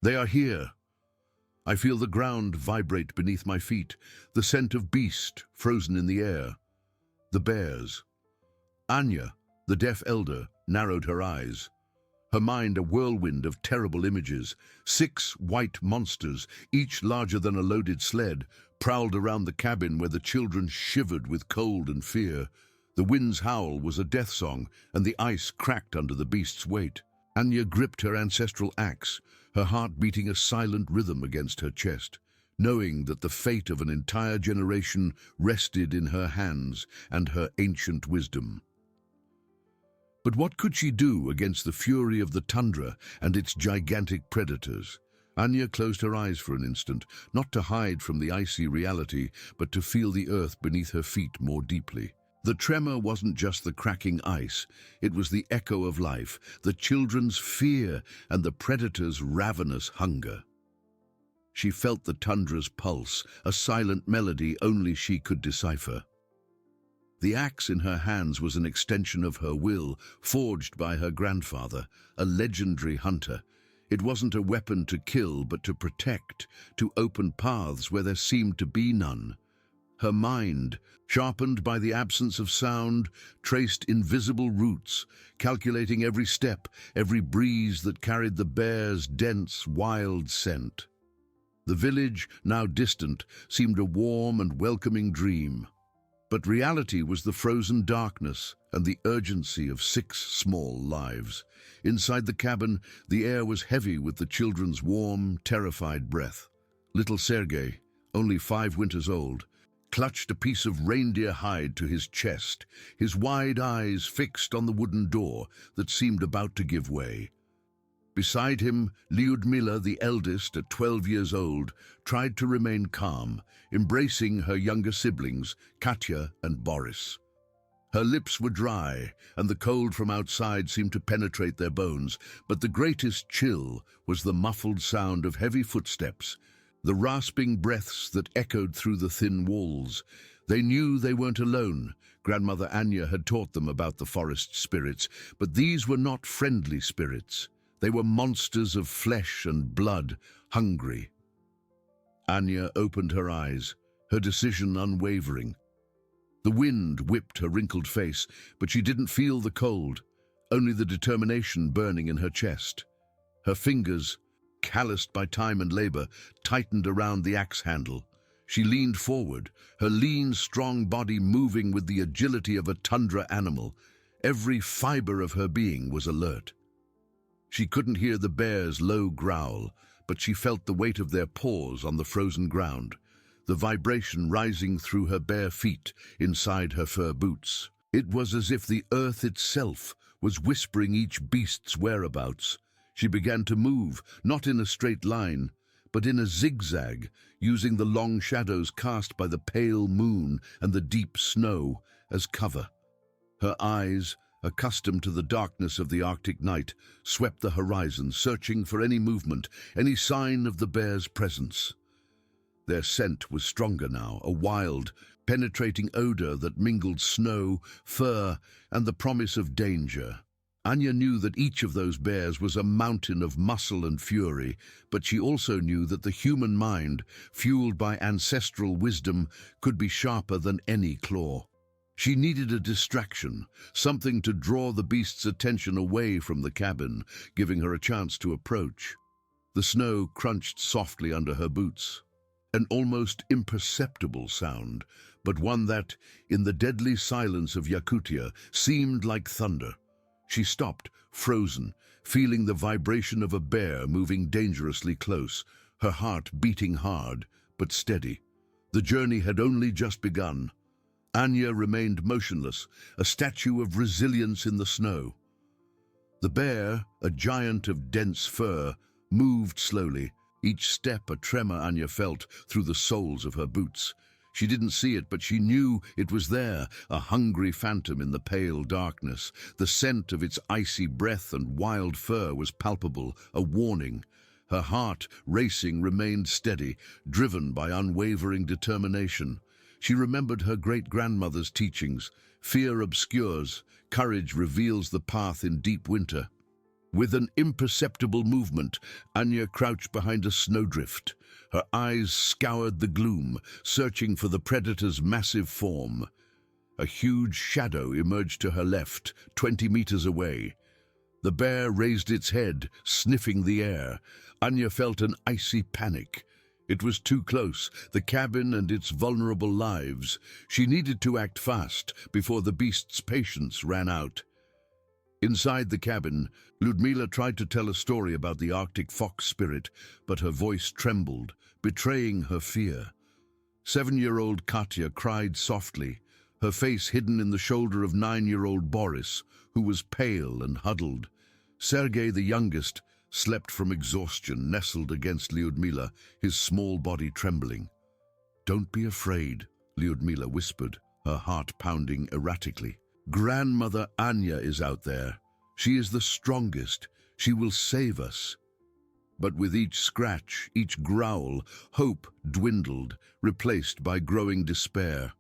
They are here. I feel the ground vibrate beneath my feet, the scent of beast frozen in the air. The bears. Anya, the deaf elder, narrowed her eyes. Her mind a whirlwind of terrible images. 6 white monsters, each larger than a loaded sled, prowled around the cabin where the children shivered with cold and fear. The wind's howl was a death song, and the ice cracked under the beast's weight. Anya gripped her ancestral axe, her heart beating a silent rhythm against her chest, knowing that the fate of an entire generation rested in her hands and her ancient wisdom. But what could she do against the fury of the tundra and its gigantic predators? Anya closed her eyes for an instant, not to hide from the icy reality, but to feel the earth beneath her feet more deeply. The tremor wasn't just the cracking ice, it was the echo of life, the children's fear and the predator's ravenous hunger. She felt the tundra's pulse, a silent melody only she could decipher. The axe in her hands was an extension of her will, forged by her grandfather, a legendary hunter. It wasn't a weapon to kill, but to protect, to open paths where there seemed to be none. Her mind, sharpened by the absence of sound, traced invisible routes, calculating every step, every breeze that carried the bear's dense, wild scent. The village, now distant, seemed a warm and welcoming dream. But reality was the frozen darkness and the urgency of 6 small lives. Inside the cabin, the air was heavy with the children's warm, terrified breath. Little Sergei, only 5 winters old, clutched a piece of reindeer hide to his chest, his wide eyes fixed on the wooden door that seemed about to give way. Beside him, Lyudmila, the eldest at 12 years old, tried to remain calm, embracing her younger siblings, Katya and Boris. Her lips were dry, and the cold from outside seemed to penetrate their bones, but the greatest chill was the muffled sound of heavy footsteps, the rasping breaths that echoed through the thin walls. They knew they weren't alone. Grandmother Anya had taught them about the forest spirits, but these were not friendly spirits. They were monsters of flesh and blood, hungry. Anya opened her eyes, her decision unwavering. The wind whipped her wrinkled face, but she didn't feel the cold, only the determination burning in her chest. Her fingers, calloused by time and labor, tightened around the axe handle. She leaned forward, her lean, strong body moving with the agility of a tundra animal. Every fiber of her being was alert. She couldn't hear the bear's low growl, but she felt the weight of their paws on the frozen ground, the vibration rising through her bare feet inside her fur boots. It was as if the earth itself was whispering each beast's whereabouts. She began to move, not in a straight line, but in a zigzag, using the long shadows cast by the pale moon and the deep snow as cover. Her eyes, accustomed to the darkness of the Arctic night, swept the horizon, searching for any movement, any sign of the bear's presence. Their scent was stronger now, a wild, penetrating odor that mingled snow, fur, and the promise of danger. Anya knew that each of those bears was a mountain of muscle and fury, but she also knew that the human mind, fueled by ancestral wisdom, could be sharper than any claw. She needed a distraction, something to draw the beast's attention away from the cabin, giving her a chance to approach. The snow crunched softly under her boots, an almost imperceptible sound, but one that, in the deadly silence of Yakutia, seemed like thunder. She stopped, frozen, feeling the vibration of a bear moving dangerously close, her heart beating hard, but steady. The journey had only just begun. Anya remained motionless, a statue of resilience in the snow. The bear, a giant of dense fur, moved slowly, each step a tremor Anya felt through the soles of her boots. She didn't see it, but she knew it was there, a hungry phantom in the pale darkness. The scent of its icy breath and wild fur was palpable, a warning. Her heart, racing, remained steady, driven by unwavering determination. She remembered her great-grandmother's teachings. Fear obscures, courage reveals the path in deep winter. With an imperceptible movement, Anya crouched behind a snowdrift. Her eyes scoured the gloom, searching for the predator's massive form. A huge shadow emerged to her left, 20 meters away. The bear raised its head, sniffing the air. Anya felt an icy panic. It was too close, the cabin and its vulnerable lives. She needed to act fast before the beast's patience ran out. Inside the cabin, Ludmila tried to tell a story about the Arctic fox spirit, but her voice trembled, betraying her fear. 7-year-old Katya cried softly, her face hidden in the shoulder of 9-year-old Boris, who was pale and huddled. Sergei, the youngest, slept from exhaustion, nestled against Lyudmila, his small body trembling. "Don't be afraid," Lyudmila whispered, her heart pounding erratically. "Grandmother Anya is out there. She is the strongest. She will save us." But with each scratch, each growl, hope dwindled, replaced by growing despair.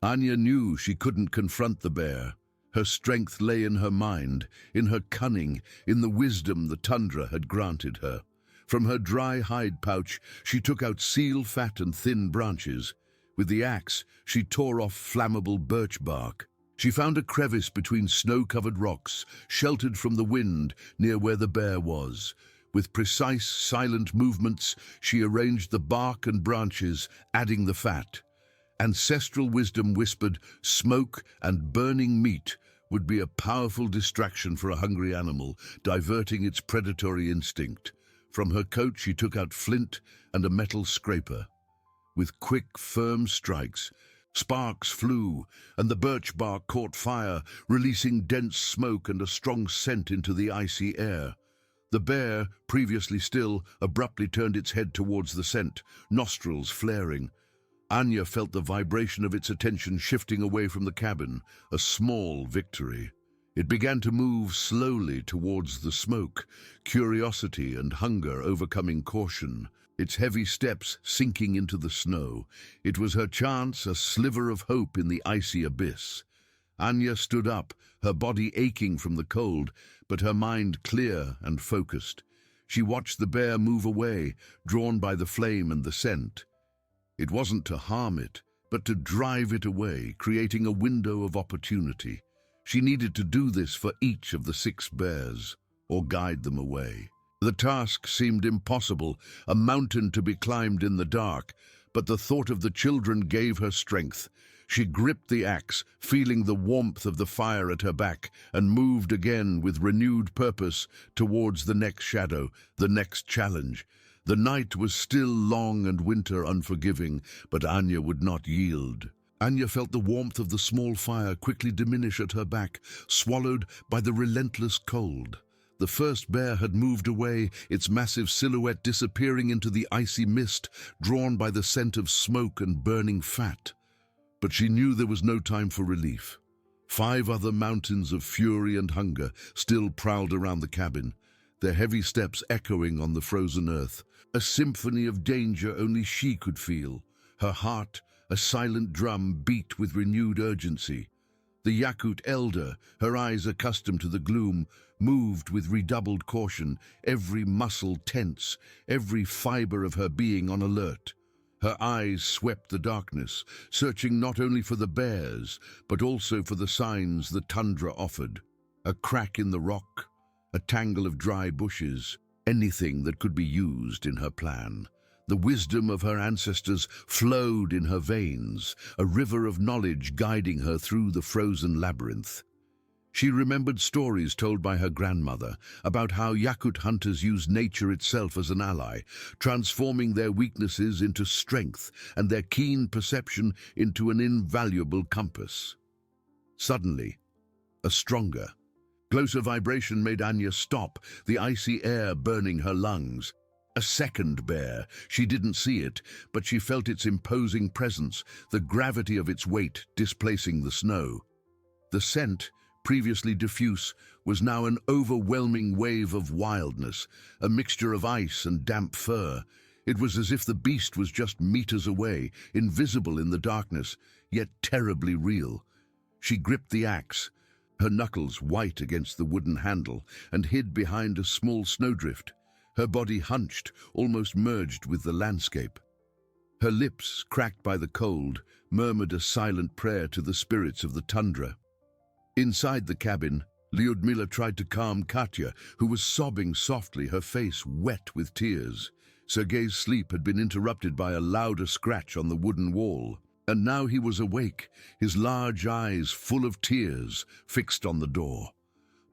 Anya knew she couldn't confront the bear. Her strength lay in her mind, in her cunning, in the wisdom the tundra had granted her. From her dry hide pouch, she took out seal fat and thin branches. With the axe, she tore off flammable birch bark. She found a crevice between snow-covered rocks, sheltered from the wind near where the bear was. With precise, silent movements, she arranged the bark and branches, adding the fat. Ancestral wisdom whispered smoke and burning meat would be a powerful distraction for a hungry animal, diverting its predatory instinct. From her coat, she took out flint and a metal scraper. With quick, firm strikes, sparks flew, and the birch bark caught fire, releasing dense smoke and a strong scent into the icy air. The bear, previously still, abruptly turned its head towards the scent, nostrils flaring. Anya felt the vibration of its attention shifting away from the cabin, a small victory. It began to move slowly towards the smoke, curiosity and hunger overcoming caution, its heavy steps sinking into the snow. It was her chance, a sliver of hope in the icy abyss. Anya stood up, her body aching from the cold, but her mind clear and focused. She watched the bear move away, drawn by the flame and the scent. It wasn't to harm it, but to drive it away, creating a window of opportunity. She needed to do this for each of the 6 bears, or guide them away. The task seemed impossible, a mountain to be climbed in the dark, but the thought of the children gave her strength. She gripped the axe, feeling the warmth of the fire at her back, and moved again with renewed purpose towards the next shadow, the next challenge. The night was still long and winter unforgiving, but Anya would not yield. Anya felt the warmth of the small fire quickly diminish at her back, swallowed by the relentless cold. The first bear had moved away, its massive silhouette disappearing into the icy mist, drawn by the scent of smoke and burning fat. But she knew there was no time for relief. 5 other mountains of fury and hunger still prowled around the cabin, their heavy steps echoing on the frozen earth. A symphony of danger only she could feel. Her heart, a silent drum, beat with renewed urgency. The Yakut elder, her eyes accustomed to the gloom, moved with redoubled caution, every muscle tense, every fiber of her being on alert. Her eyes swept the darkness, searching not only for the bears, but also for the signs the tundra offered. A crack in the rock, a tangle of dry bushes, anything that could be used in her plan. The wisdom of her ancestors flowed in her veins, a river of knowledge guiding her through the frozen labyrinth. She remembered stories told by her grandmother about how Yakut hunters used nature itself as an ally, transforming their weaknesses into strength and their keen perception into an invaluable compass. Suddenly, a stronger, closer vibration made Anya stop, the icy air burning her lungs. A second bear. She didn't see it, but she felt its imposing presence, the gravity of its weight displacing the snow. The scent, previously diffuse, was now an overwhelming wave of wildness, a mixture of ice and damp fur. It was as if the beast was just meters away, invisible in the darkness, yet terribly real. She gripped the axe, her knuckles white against the wooden handle, and hid behind a small snowdrift. Her body hunched, almost merged with the landscape. Her lips, cracked by the cold, murmured a silent prayer to the spirits of the tundra. Inside the cabin, Lyudmila tried to calm Katya, who was sobbing softly, her face wet with tears. Sergei's sleep had been interrupted by a louder scratch on the wooden wall, and now he was awake, his large eyes full of tears, fixed on the door.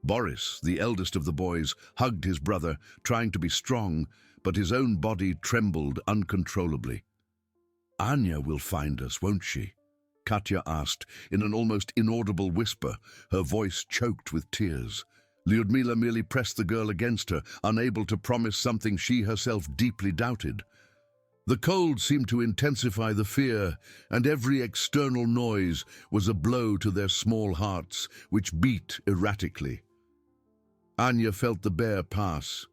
Boris, the eldest of the boys, hugged his brother, trying to be strong, but his own body trembled uncontrollably. "Anya will find us, won't she?" Katya asked in an almost inaudible whisper, her voice choked with tears. Lyudmila merely pressed the girl against her, unable to promise something she herself deeply doubted. The cold seemed to intensify the fear, and every external noise was a blow to their small hearts, which beat erratically. Anya felt the bear pass.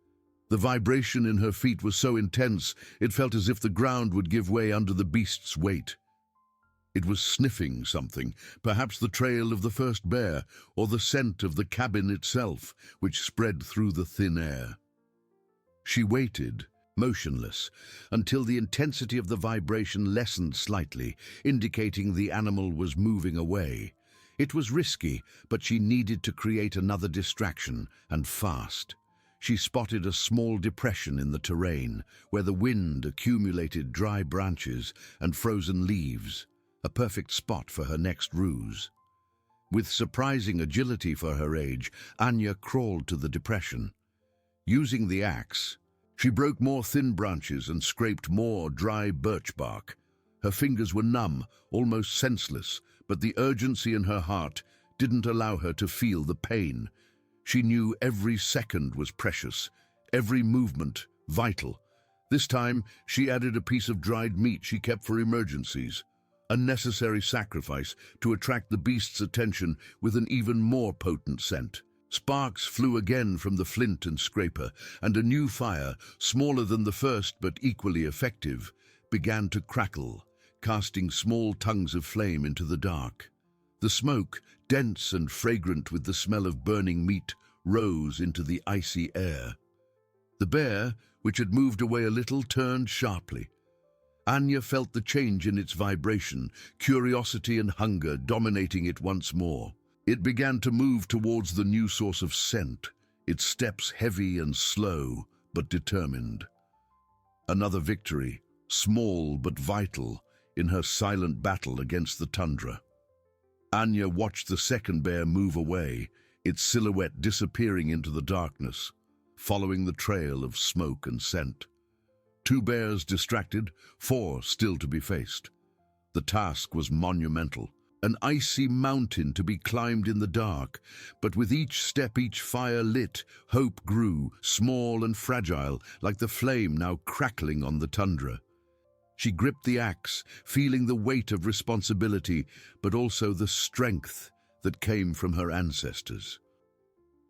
The vibration in her feet was so intense, it felt as if the ground would give way under the beast's weight. It was sniffing something, perhaps the trail of the first bear, or the scent of the cabin itself, which spread through the thin air. She waited, motionless, until the intensity of the vibration lessened slightly, indicating the animal was moving away. It was risky, but she needed to create another distraction, and fast. She spotted a small depression in the terrain, where the wind accumulated dry branches and frozen leaves, a perfect spot for her next ruse. With surprising agility for her age, Anya crawled to the depression. Using the axe, she broke more thin branches and scraped more dry birch bark. Her fingers were numb, almost senseless, but the urgency in her heart didn't allow her to feel the pain. She knew every second was precious, every movement vital. This time, she added a piece of dried meat she kept for emergencies, a necessary sacrifice to attract the beast's attention with an even more potent scent. Sparks flew again from the flint and scraper, and a new fire, smaller than the first but equally effective, began to crackle, casting small tongues of flame into the dark. The smoke, dense and fragrant with the smell of burning meat, rose into the icy air. The bear, which had moved away a little, turned sharply. Anya felt the change in its vibration, curiosity and hunger dominating it once more. It began to move towards the new source of scent, its steps heavy and slow, but determined. Another victory, small but vital, in her silent battle against the tundra. Anya watched the second bear move away, its silhouette disappearing into the darkness, following the trail of smoke and scent. 2 bears distracted, 4 still to be faced. The task was monumental, an icy mountain to be climbed in the dark, but with each step, each fire lit, hope grew, small and fragile, like the flame now crackling on the tundra. She gripped the axe, feeling the weight of responsibility, but also the strength that came from her ancestors.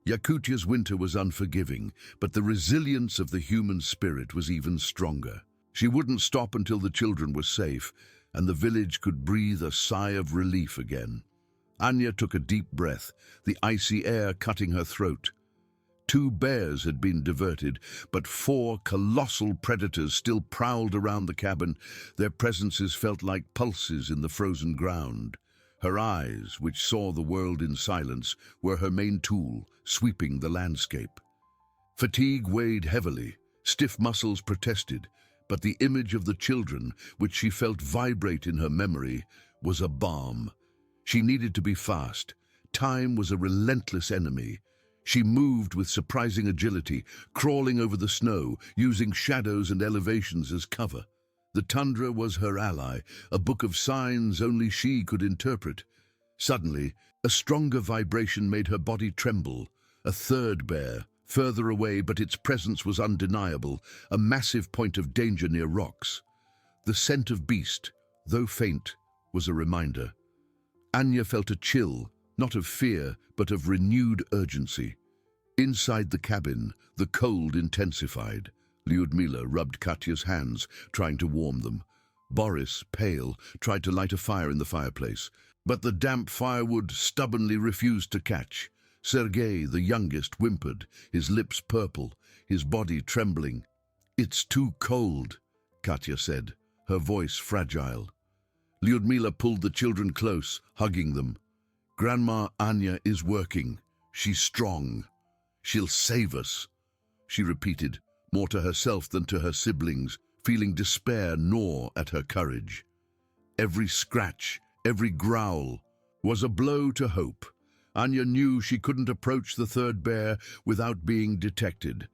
Yakutia's winter was unforgiving, but the resilience of the human spirit was even stronger. She wouldn't stop until the children were safe, and the village could breathe a sigh of relief again. Anya took a deep breath, the icy air cutting her throat. 2 bears had been diverted, but 4 colossal predators still prowled around the cabin. Their presences felt like pulses in the frozen ground. Her eyes, which saw the world in silence, were her main tool, sweeping the landscape. Fatigue weighed heavily, stiff muscles protested, but the image of the children, which she felt vibrate in her memory, was a balm. She needed to be fast. Time was a relentless enemy. She moved with surprising agility, crawling over the snow, using shadows and elevations as cover. The tundra was her ally, a book of signs only she could interpret. Suddenly, a stronger vibration made her body tremble. A 3rd bear, further away, but its presence was undeniable, a massive point of danger near rocks. The scent of beast, though faint, was a reminder. Anya felt a chill, not of fear, but of renewed urgency. Inside the cabin, the cold intensified. Lyudmila rubbed Katya's hands, trying to warm them. Boris, pale, tried to light a fire in the fireplace, but the damp firewood stubbornly refused to catch. Sergei, the youngest, whimpered, his lips purple, his body trembling. "It's too cold," Katya said, her voice fragile. Lyudmila pulled the children close, hugging them. "Grandma Anya is working. She's strong. She'll save us," she repeated, more to herself than to her siblings, feeling despair gnaw at her courage. Every scratch, every growl, was a blow to hope. Anya knew she couldn't approach the third bear without being detected.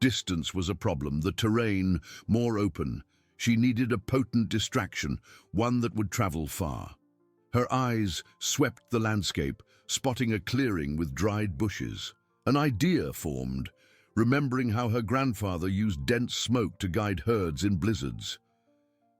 Distance was a problem, the terrain more open. She needed a potent distraction, one that would travel far. Her eyes swept the landscape, spotting a clearing with dried bushes. An idea formed, remembering how her grandfather used dense smoke to guide herds in blizzards.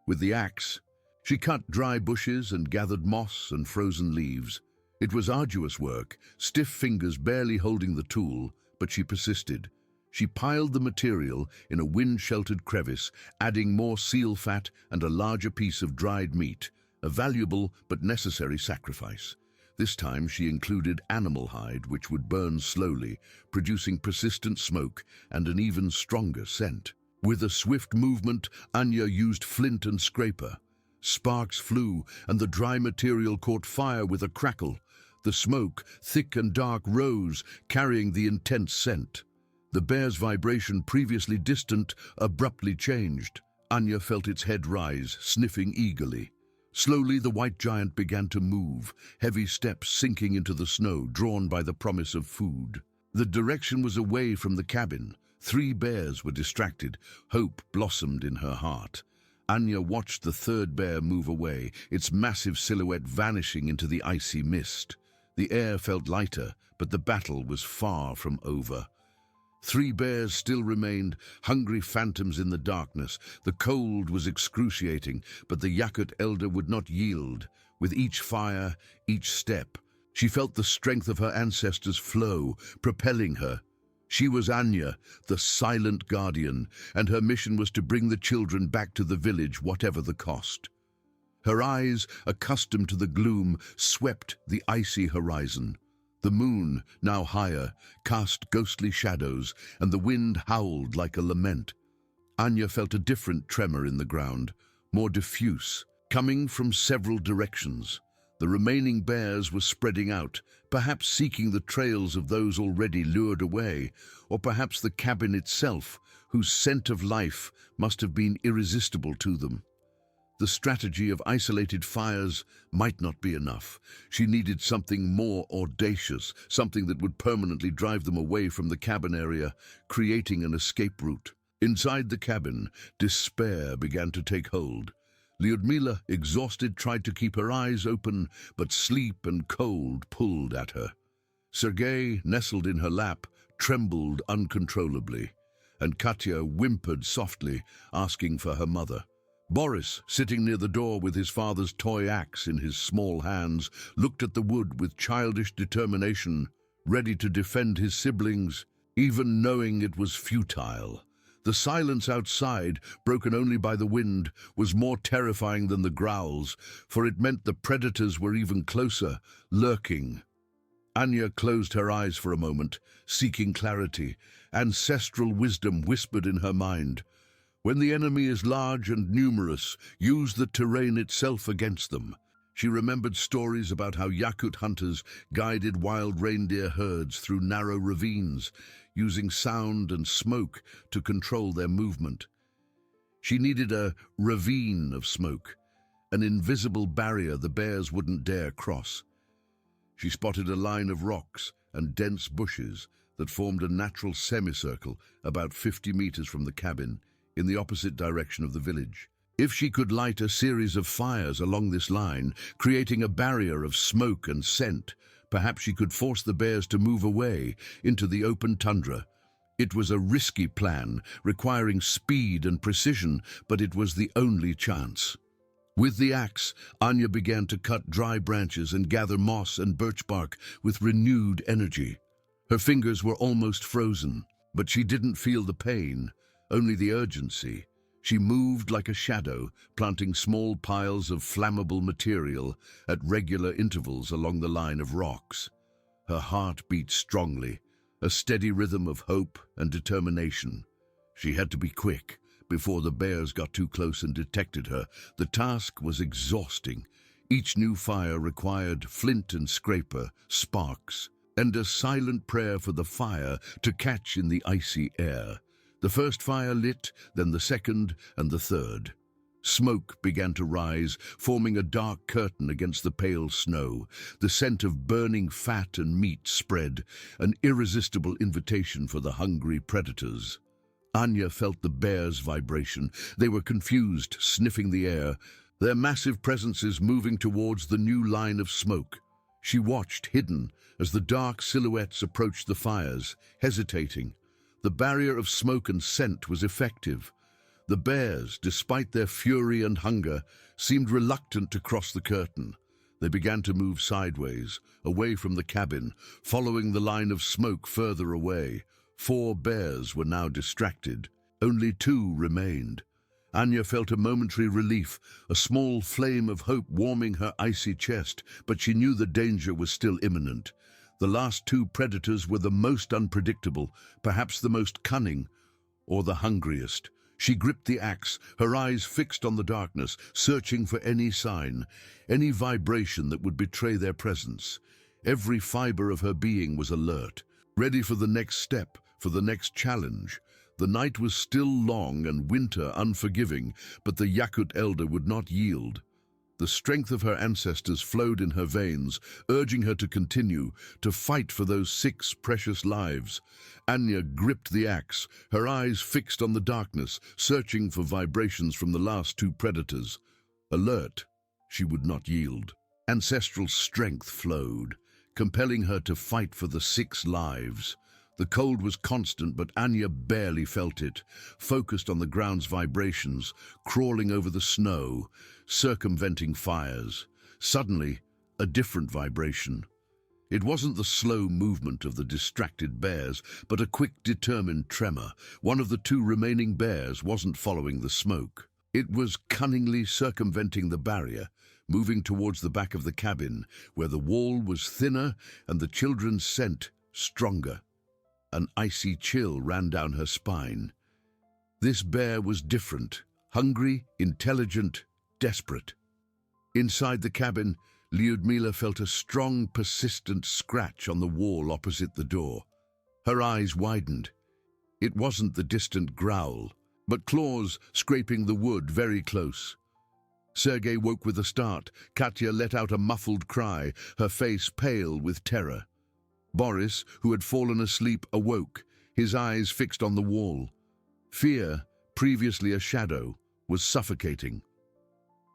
With the axe, she cut dry bushes and gathered moss and frozen leaves. It was arduous work, stiff fingers barely holding the tool, but she persisted. She piled the material in a wind-sheltered crevice, adding more seal fat and a larger piece of dried meat, a valuable but necessary sacrifice. This time she included animal hide, which would burn slowly, producing persistent smoke and an even stronger scent. With a swift movement, Anya used flint and scraper. Sparks flew, and the dry material caught fire with a crackle. The smoke, thick and dark, rose, carrying the intense scent. The bear's vibration, previously distant, abruptly changed. Anya felt its head rise, sniffing eagerly. Slowly the white giant began to move, heavy steps sinking into the snow, drawn by the promise of food. The direction was away from the cabin. 3 bears were distracted. Hope blossomed in her heart. Anya watched the third bear move away, its massive silhouette vanishing into the icy mist. The air felt lighter, but the battle was far from over. 3 bears still remained, hungry phantoms in the darkness. The cold was excruciating, but the Yakut elder would not yield. With each fire, each step, she felt the strength of her ancestors flow, propelling her. She was Anya, the silent guardian, and her mission was to bring the children back to the village, whatever the cost. Her eyes, accustomed to the gloom, swept the icy horizon. The moon, now higher, cast ghostly shadows, and the wind howled like a lament. Anya felt a different tremor in the ground, more diffuse, coming from several directions. The remaining bears were spreading out, perhaps seeking the trails of those already lured away, or perhaps the cabin itself, whose scent of life must have been irresistible to them. The strategy of isolated fires might not be enough. She needed something more audacious, something that would permanently drive them away from the cabin area, creating an escape route. Inside the cabin, despair began to take hold. Lyudmila, exhausted, tried to keep her eyes open, but sleep and cold pulled at her. Sergei, nestled in her lap, trembled uncontrollably, and Katya whimpered softly, asking for her mother. Boris, sitting near the door with his father's toy axe in his small hands, looked at the wood with childish determination, ready to defend his siblings, even knowing it was futile. The silence outside, broken only by the wind, was more terrifying than the growls, for it meant the predators were even closer, lurking. Anya closed her eyes for a moment, seeking clarity. Ancestral wisdom whispered in her mind. When the enemy is large and numerous, use the terrain itself against them. She remembered stories about how Yakut hunters guided wild reindeer herds through narrow ravines, using sound and smoke to control their movement. She needed a ravine of smoke, an invisible barrier the bears wouldn't dare cross. She spotted a line of rocks and dense bushes that formed a natural semicircle about 50 meters from the cabin, in the opposite direction of the village. If she could light a series of fires along this line, creating a barrier of smoke and scent, perhaps she could force the bears to move away into the open tundra. It was a risky plan, requiring speed and precision, but it was the only chance. With the axe, Anya began to cut dry branches and gather moss and birch bark with renewed energy. Her fingers were almost frozen, but she didn't feel the pain, only the urgency. She moved like a shadow, planting small piles of flammable material at regular intervals along the line of rocks. Her heart beat strongly, a steady rhythm of hope and determination. She had to be quick before the bears got too close and detected her. The task was exhausting. Each new fire required flint and scraper, sparks, and a silent prayer for the fire to catch in the icy air. The first fire lit, then the second and the third. Smoke began to rise, forming a dark curtain against the pale snow. The scent of burning fat and meat spread, an irresistible invitation for the hungry predators. Anya felt the bears' vibration. They were confused, sniffing the air, their massive presences moving towards the new line of smoke. She watched, hidden, as the dark silhouettes approached the fires, hesitating. The barrier of smoke and scent was effective. The bears, despite their fury and hunger, seemed reluctant to cross the curtain. They began to move sideways, away from the cabin, following the line of smoke further away. 4 bears were now distracted. Only 2 remained. Anya felt a momentary relief, a small flame of hope warming her icy chest, but she knew the danger was still imminent. The last 2 predators were the most unpredictable, perhaps the most cunning, or the hungriest. She gripped the axe, her eyes fixed on the darkness, searching for any sign, any vibration that would betray their presence. Every fiber of her being was alert, ready for the next step, for the next challenge. The night was still long and winter unforgiving, but the Yakut elder would not yield. The strength of her ancestors flowed in her veins, urging her to continue, to fight for those 6 precious lives. Anya gripped the axe, her eyes fixed on the darkness, searching for vibrations from the last 2 predators. Alert, she would not yield. Ancestral strength flowed, compelling her to fight for the 6 lives. The cold was constant, but Anya barely felt it, focused on the ground's vibrations, crawling over the snow, circumventing fires. Suddenly, a different vibration. It wasn't the slow movement of the distracted bears, but a quick, determined tremor. One of the 2 remaining bears wasn't following the smoke. It was cunningly circumventing the barrier, moving towards the back of the cabin, where the wall was thinner and the children's scent stronger. An icy chill ran down her spine. This bear was different, hungry, intelligent, desperate. Inside the cabin, Lyudmila felt a strong, persistent scratch on the wall opposite the door. Her eyes widened. It wasn't the distant growl, but claws scraping the wood very close. Sergei woke with a start. Katya let out a muffled cry, her face pale with terror. Boris, who had fallen asleep, awoke, his eyes fixed on the wall. Fear, previously a shadow, was suffocating.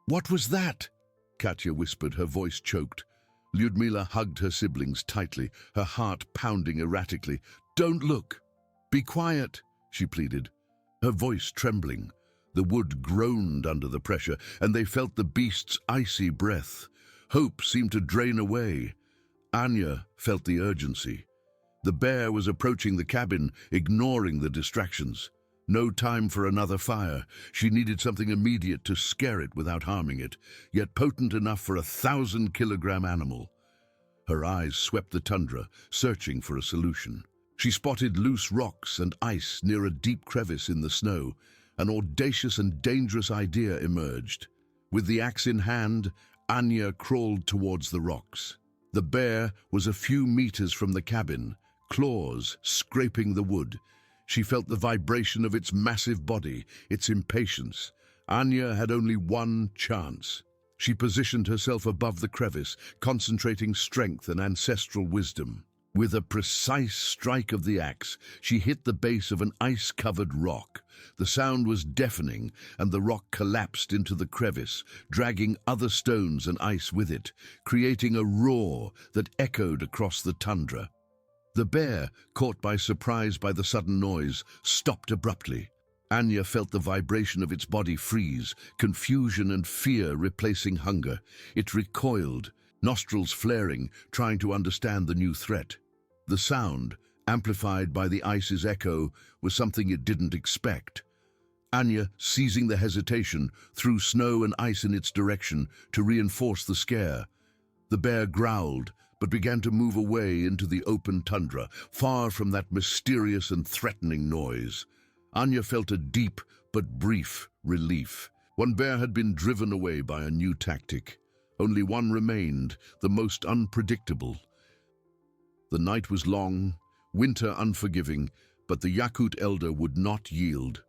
"What was that?" Katya whispered, her voice choked. Lyudmila hugged her siblings tightly, her heart pounding erratically. "Don't look. Be quiet," she pleaded, her voice trembling. The wood groaned under the pressure, and they felt the beast's icy breath. Hope seemed to drain away. Anya felt the urgency. The bear was approaching the cabin, ignoring the distractions. No time for another fire. She needed something immediate to scare it without harming it, yet potent enough for a 1,000-kilogram animal. Her eyes swept the tundra, searching for a solution. She spotted loose rocks and ice near a deep crevice in the snow. An audacious and dangerous idea emerged. With the axe in hand, Anya crawled towards the rocks. The bear was a few meters from the cabin, claws scraping the wood. She felt the vibration of its massive body, its impatience. Anya had only one chance. She positioned herself above the crevice, concentrating strength and ancestral wisdom. With a precise strike of the axe, she hit the base of an ice-covered rock. The sound was deafening, and the rock collapsed into the crevice, dragging other stones and ice with it, creating a roar that echoed across the tundra. The bear, caught by surprise by the sudden noise, stopped abruptly. Anya felt the vibration of its body freeze, confusion and fear replacing hunger. It recoiled, nostrils flaring, trying to understand the new threat. The sound, amplified by the ice's echo, was something it didn't expect. Anya, seizing the hesitation, threw snow and ice in its direction to reinforce the scare. The bear growled, but began to move away into the open tundra, far from that mysterious and threatening noise. Anya felt a deep but brief relief. One bear had been driven away by a new tactic. Only one remained, the most unpredictable. The night was long, winter unforgiving, but the Yakut elder would not yield.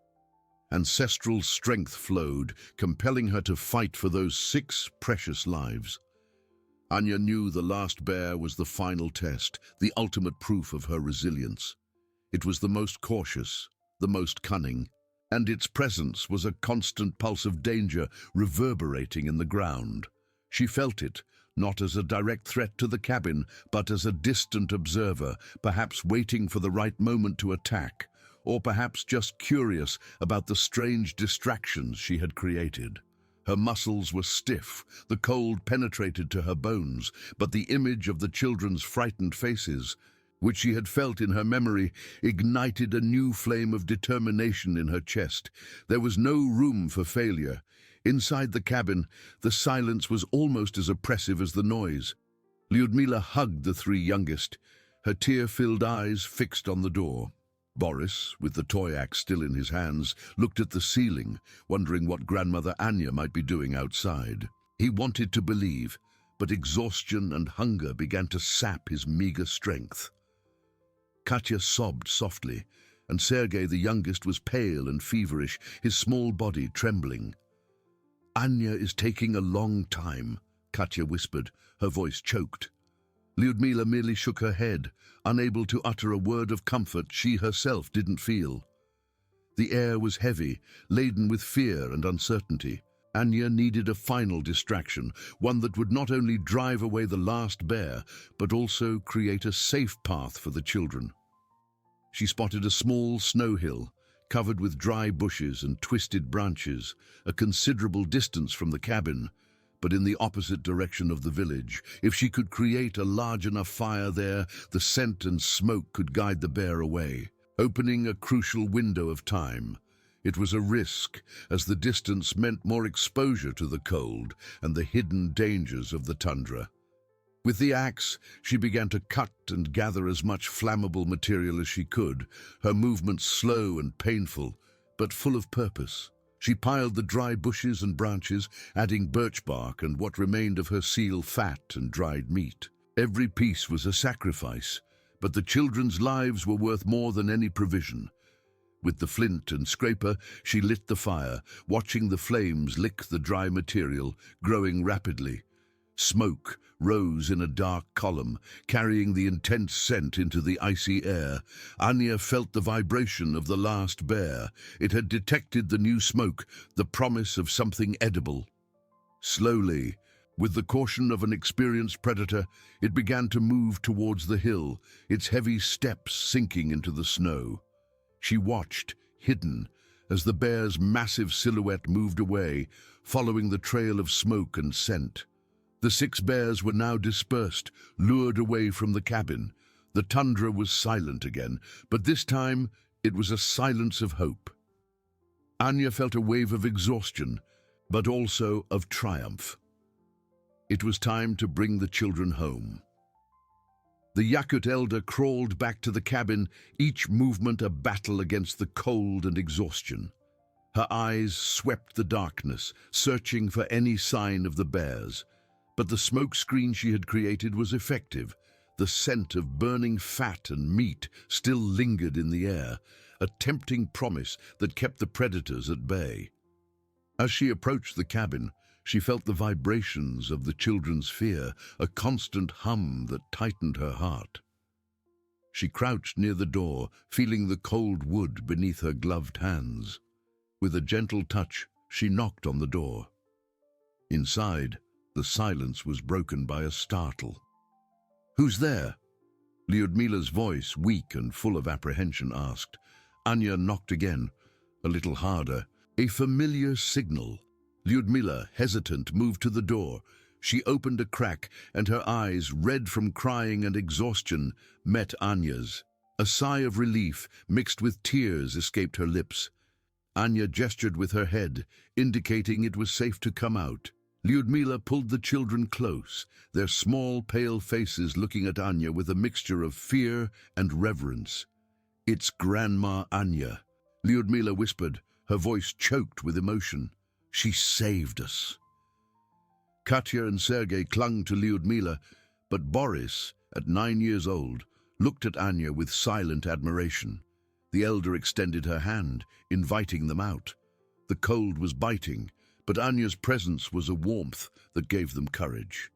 Ancestral strength flowed, compelling her to fight for those 6 precious lives. Anya knew the last bear was the final test, the ultimate proof of her resilience. It was the most cautious, the most cunning, and its presence was a constant pulse of danger reverberating in the ground. She felt it, not as a direct threat to the cabin, but as a distant observer, perhaps waiting for the right moment to attack, or perhaps just curious about the strange distractions she had created. Her muscles were stiff, the cold penetrated to her bones, but the image of the children's frightened faces, which she had felt in her memory, ignited a new flame of determination in her chest. There was no room for failure. Inside the cabin, the silence was almost as oppressive as the noise. Lyudmila hugged the 3 youngest, her tear-filled eyes fixed on the door. Boris, with the toy axe still in his hands, looked at the ceiling, wondering what Grandmother Anya might be doing outside. He wanted to believe, but exhaustion and hunger began to sap his meager strength. Katya sobbed softly, and Sergei, the youngest, was pale and feverish, his small body trembling. "Anya is taking a long time," Katya whispered, her voice choked. Lyudmila merely shook her head, unable to utter a word of comfort she herself didn't feel. The air was heavy, laden with fear and uncertainty. Anya needed a final distraction, one that would not only drive away the last bear, but also create a safe path for the children. She spotted a small snow hill, covered with dry bushes and twisted branches, a considerable distance from the cabin, but in the opposite direction of the village. If she could create a large enough fire there, the scent and smoke could guide the bear away, opening a crucial window of time. It was a risk, as the distance meant more exposure to the cold and the hidden dangers of the tundra. With the axe, she began to cut and gather as much flammable material as she could, her movements slow and painful, but full of purpose. She piled the dry bushes and branches, adding birch bark and what remained of her seal fat and dried meat. Every piece was a sacrifice, but the children's lives were worth more than any provision. With the flint and scraper, she lit the fire, watching the flames lick the dry material, growing rapidly. Smoke rose in a dark column, carrying the intense scent into the icy air. Anya felt the vibration of the last bear. It had detected the new smoke, the promise of something edible. Slowly, with the caution of an experienced predator, it began to move towards the hill, its heavy steps sinking into the snow. She watched, hidden, as the bear's massive silhouette moved away, following the trail of smoke and scent. The 6 bears were now dispersed, lured away from the cabin. The tundra was silent again, but this time it was a silence of hope. Anya felt a wave of exhaustion, but also of triumph. It was time to bring the children home. The Yakut elder crawled back to the cabin, each movement a battle against the cold and exhaustion. Her eyes swept the darkness, searching for any sign of the bears. But the smoke screen she had created was effective. The scent of burning fat and meat still lingered in the air, a tempting promise that kept the predators at bay. As she approached the cabin, she felt the vibrations of the children's fear, a constant hum that tightened her heart. She crouched near the door, feeling the cold wood beneath her gloved hands. With a gentle touch, she knocked on the door. Inside, the silence was broken by a startle. "Who's there?" Lyudmila's voice, weak and full of apprehension, asked. Anya knocked again, a little harder. A familiar signal. Lyudmila, hesitant, moved to the door. She opened a crack, and her eyes, red from crying and exhaustion, met Anya's. A sigh of relief, mixed with tears, escaped her lips. Anya gestured with her head, indicating it was safe to come out. Lyudmila pulled the children close, their small, pale faces looking at Anya with a mixture of fear and reverence. "It's Grandma Anya," Lyudmila whispered, her voice choked with emotion. "She saved us." Katya and Sergei clung to Lyudmila, but Boris, at 9 years old, looked at Anya with silent admiration. The elder extended her hand, inviting them out. The cold was biting, but Anya's presence was a warmth that gave them courage.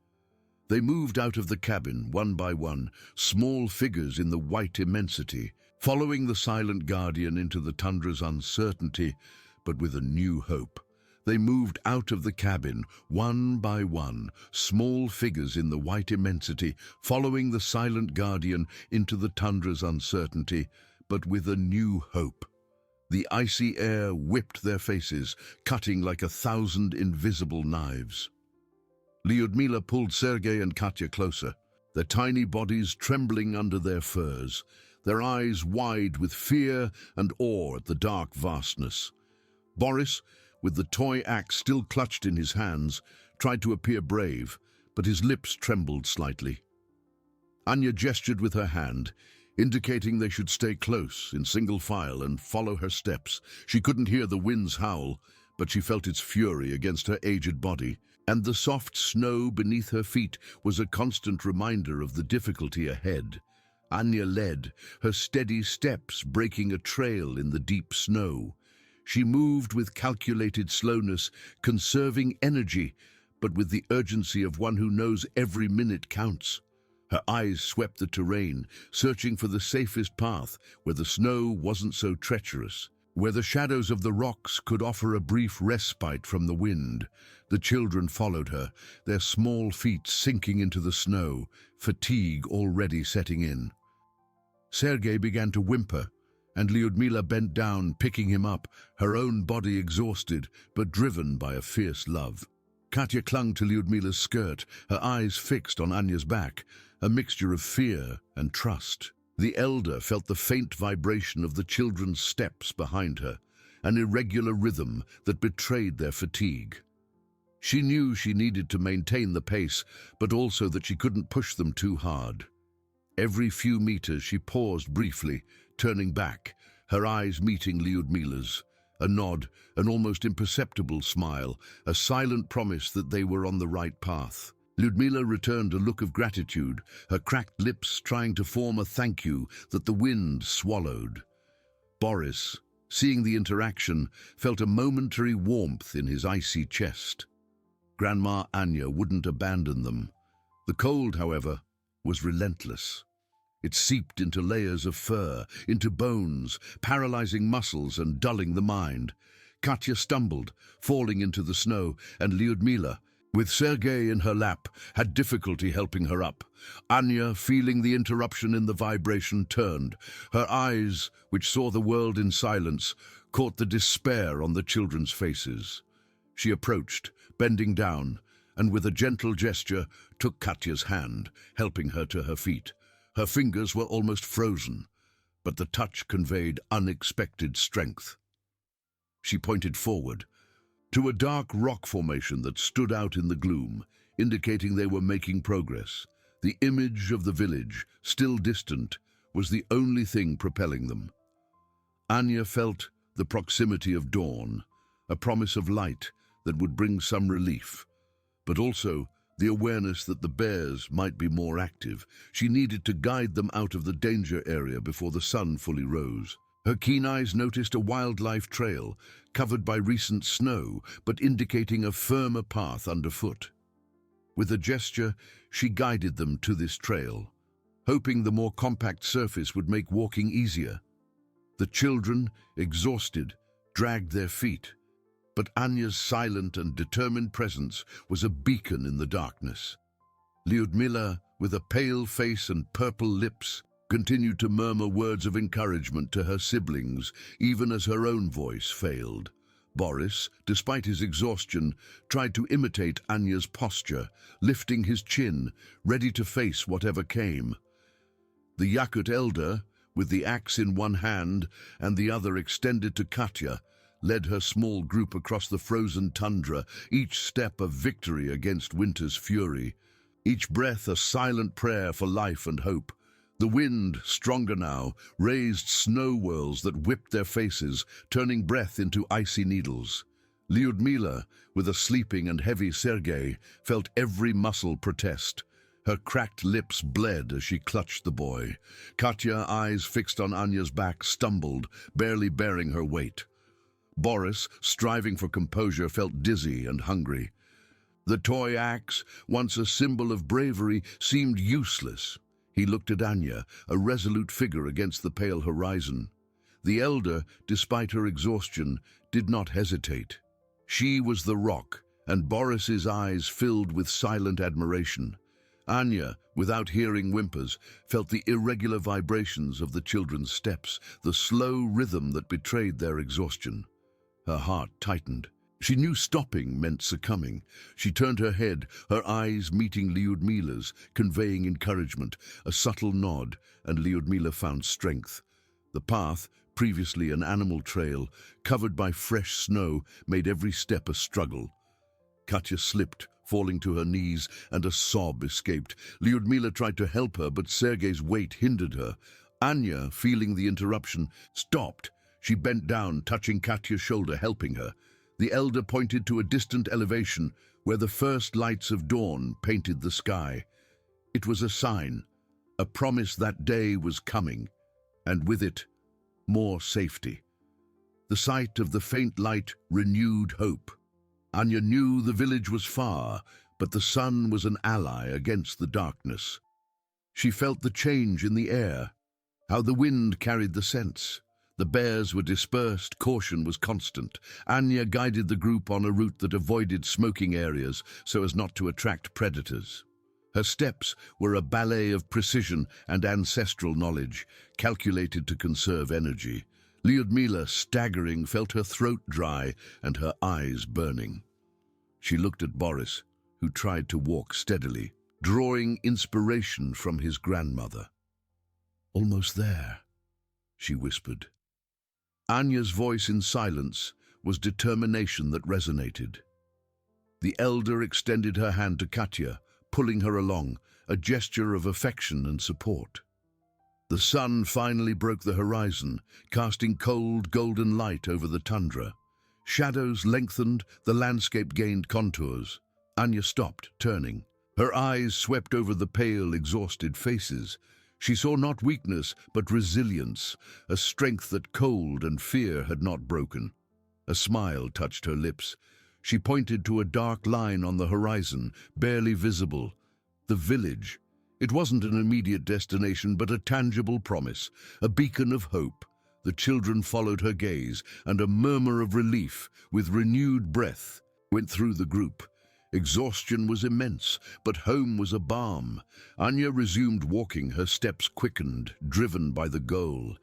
They moved out of the cabin, one by one, small figures in the white immensity, following the silent guardian into the tundra's uncertainty, but with a new hope. They moved out of the cabin, one by one, small figures in the white immensity, following the silent guardian into the tundra's uncertainty, but with a new hope. The icy air whipped their faces, cutting like 1,000 invisible knives. Lyudmila pulled Sergei and Katya closer, their tiny bodies trembling under their furs, their eyes wide with fear and awe at the dark vastness. Boris, with the toy axe still clutched in his hands, tried to appear brave, but his lips trembled slightly. Anya gestured with her hand, indicating they should stay close, in single file, and follow her steps. She couldn't hear the wind's howl, but she felt its fury against her aged body, and the soft snow beneath her feet was a constant reminder of the difficulty ahead. Anya led, her steady steps breaking a trail in the deep snow. She moved with calculated slowness, conserving energy, but with the urgency of one who knows every minute counts. Her eyes swept the terrain, searching for the safest path, where the snow wasn't so treacherous, where the shadows of the rocks could offer a brief respite from the wind. The children followed her, their small feet sinking into the snow, fatigue already setting in. Sergei began to whimper, and Lyudmila bent down, picking him up, her own body exhausted, but driven by a fierce love. Katya clung to Lyudmila's skirt, her eyes fixed on Anya's back, a mixture of fear and trust. The elder felt the faint vibration of the children's steps behind her, an irregular rhythm that betrayed their fatigue. She knew she needed to maintain the pace, but also that she couldn't push them too hard. Every few meters she paused briefly, turning back, her eyes meeting Lyudmila's. A nod, an almost imperceptible smile, a silent promise that they were on the right path. Lyudmila returned a look of gratitude, her cracked lips trying to form a thank you that the wind swallowed. Boris, seeing the interaction, felt a momentary warmth in his icy chest. Grandma Anya wouldn't abandon them. The cold, however, was relentless. It seeped into layers of fur, into bones, paralyzing muscles and dulling the mind. Katya stumbled, falling into the snow, and Lyudmila, with Sergei in her lap, had difficulty helping her up. Anya, feeling the interruption in the vibration, turned. Her eyes, which saw the world in silence, caught the despair on the children's faces. She approached, bending down, and with a gentle gesture took Katya's hand, helping her to her feet. Her fingers were almost frozen, but the touch conveyed unexpected strength. She pointed forward, to a dark rock formation that stood out in the gloom, indicating they were making progress. The image of the village, still distant, was the only thing propelling them. Anya felt the proximity of dawn, a promise of light that would bring some relief, but also the awareness that the bears might be more active. She needed to guide them out of the danger area before the sun fully rose. Her keen eyes noticed a wildlife trail, covered by recent snow, but indicating a firmer path underfoot. With a gesture, she guided them to this trail, hoping the more compact surface would make walking easier. The children, exhausted, dragged their feet, but Anya's silent and determined presence was a beacon in the darkness. Lyudmila, with a pale face and purple lips, continued to murmur words of encouragement to her siblings, even as her own voice failed. Boris, despite his exhaustion, tried to imitate Anya's posture, lifting his chin, ready to face whatever came. The Yakut elder, with the axe in one hand and the other extended to Katya, led her small group across the frozen tundra, each step a victory against winter's fury, each breath a silent prayer for life and hope. The wind, stronger now, raised snow whirls that whipped their faces, turning breath into icy needles. Lyudmila, with a sleeping and heavy Sergei, felt every muscle protest. Her cracked lips bled as she clutched the boy. Katya, eyes fixed on Anya's back, stumbled, barely bearing her weight. Boris, striving for composure, felt dizzy and hungry. The toy axe, once a symbol of bravery, seemed useless. He looked at Anya, a resolute figure against the pale horizon. The elder, despite her exhaustion, did not hesitate. She was the rock, and Boris's eyes filled with silent admiration. Anya, without hearing whimpers, felt the irregular vibrations of the children's steps, the slow rhythm that betrayed their exhaustion. Her heart tightened. She knew stopping meant succumbing. She turned her head, her eyes meeting Lyudmila's, conveying encouragement, a subtle nod, and Lyudmila found strength. The path, previously an animal trail, covered by fresh snow, made every step a struggle. Katya slipped, falling to her knees, and a sob escaped. Lyudmila tried to help her, but Sergei's weight hindered her. Anya, feeling the interruption, stopped. She bent down, touching Katya's shoulder, helping her. The elder pointed to a distant elevation where the first lights of dawn painted the sky. It was a sign, a promise that day was coming, and with it, more safety. The sight of the faint light renewed hope. Anya knew the village was far, but the sun was an ally against the darkness. She felt the change in the air, how the wind carried the scents. The bears were dispersed, caution was constant. Anya guided the group on a route that avoided smoking areas so as not to attract predators. Her steps were a ballet of precision and ancestral knowledge, calculated to conserve energy. Lyudmila, staggering, felt her throat dry and her eyes burning. She looked at Boris, who tried to walk steadily, drawing inspiration from his grandmother. "Almost there," she whispered. Anya's voice in silence was determination that resonated. The elder extended her hand to Katya, pulling her along, a gesture of affection and support. The sun finally broke the horizon, casting cold, golden light over the tundra. Shadows lengthened, the landscape gained contours. Anya stopped, turning. Her eyes swept over the pale, exhausted faces. She saw not weakness, but resilience, a strength that cold and fear had not broken. A smile touched her lips. She pointed to a dark line on the horizon, barely visible. The village. It wasn't an immediate destination, but a tangible promise, a beacon of hope. The children followed her gaze, and a murmur of relief, with renewed breath, went through the group. Exhaustion was immense, but home was a balm. Anya resumed walking, her steps quickened, driven by the goal.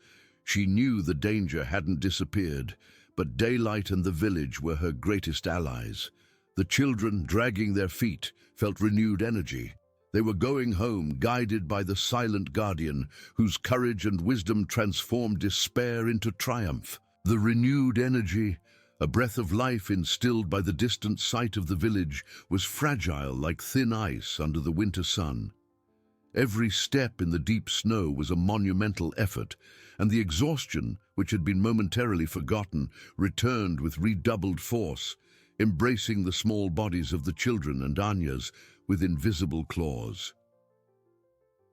She knew the danger hadn't disappeared, but daylight and the village were her greatest allies. The children, dragging their feet, felt renewed energy. They were going home, guided by the silent guardian, whose courage and wisdom transformed despair into triumph. The renewed energy, a breath of life instilled by the distant sight of the village, was fragile like thin ice under the winter sun. Every step in the deep snow was a monumental effort, and the exhaustion, which had been momentarily forgotten, returned with redoubled force, embracing the small bodies of the children and Anya's with invisible claws.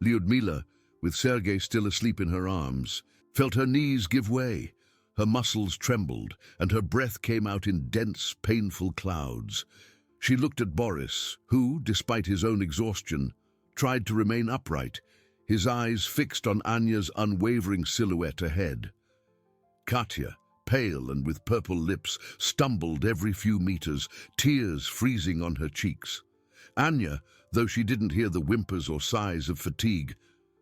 Lyudmila, with Sergei still asleep in her arms, felt her knees give way. Her muscles trembled, and her breath came out in dense, painful clouds. She looked at Boris, who, despite his own exhaustion, tried to remain upright, his eyes fixed on Anya's unwavering silhouette ahead. Katya, pale and with purple lips, stumbled every few meters, tears freezing on her cheeks. Anya, though she didn't hear the whimpers or sighs of fatigue,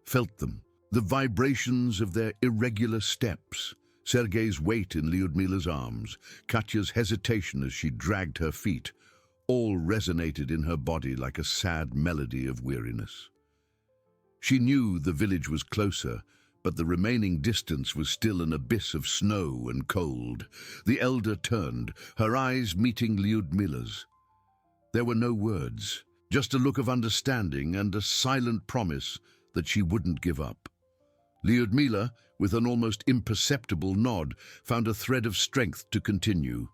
felt them, the vibrations of their irregular steps. Sergei's weight in Lyudmila's arms, Katya's hesitation as she dragged her feet, all resonated in her body like a sad melody of weariness. She knew the village was closer, But the remaining distance was still an abyss of snow and cold. The elder turned, her eyes meeting Lyudmila's. There were no words, just a look of understanding and a silent promise that she wouldn't give up. Lyudmila, with an almost imperceptible nod, found a thread of strength to continue.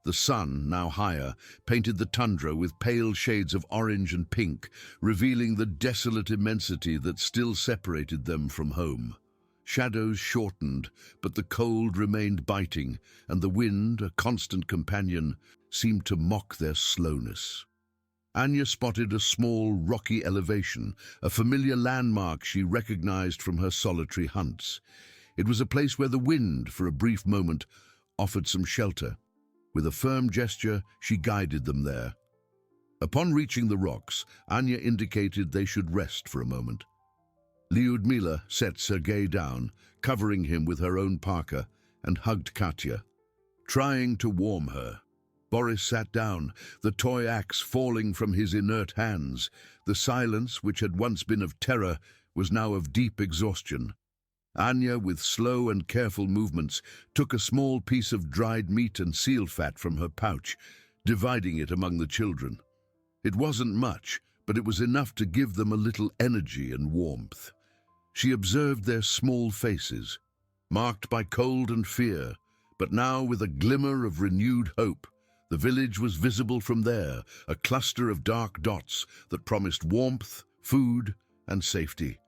The sun, now higher, painted the tundra with pale shades of orange and pink, revealing the desolate immensity that still separated them from home. Shadows shortened, but the cold remained biting, and the wind, a constant companion, seemed to mock their slowness. Anya spotted a small, rocky elevation, a familiar landmark she recognized from her solitary hunts. It was a place where the wind, for a brief moment, offered some shelter. With a firm gesture, she guided them there. Upon reaching the rocks, Anya indicated they should rest for a moment. Lyudmila set Sergei down, covering him with her own parka, and hugged Katya, trying to warm her. Boris sat down, the toy axe falling from his inert hands. The silence, which had once been of terror, was now of deep exhaustion. Anya, with slow and careful movements, took a small piece of dried meat and seal fat from her pouch, dividing it among the children. It wasn't much, but it was enough to give them a little energy and warmth. She observed their small faces, marked by cold and fear, but now with a glimmer of renewed hope. The village was visible from there, a cluster of dark dots that promised warmth, food, and safety.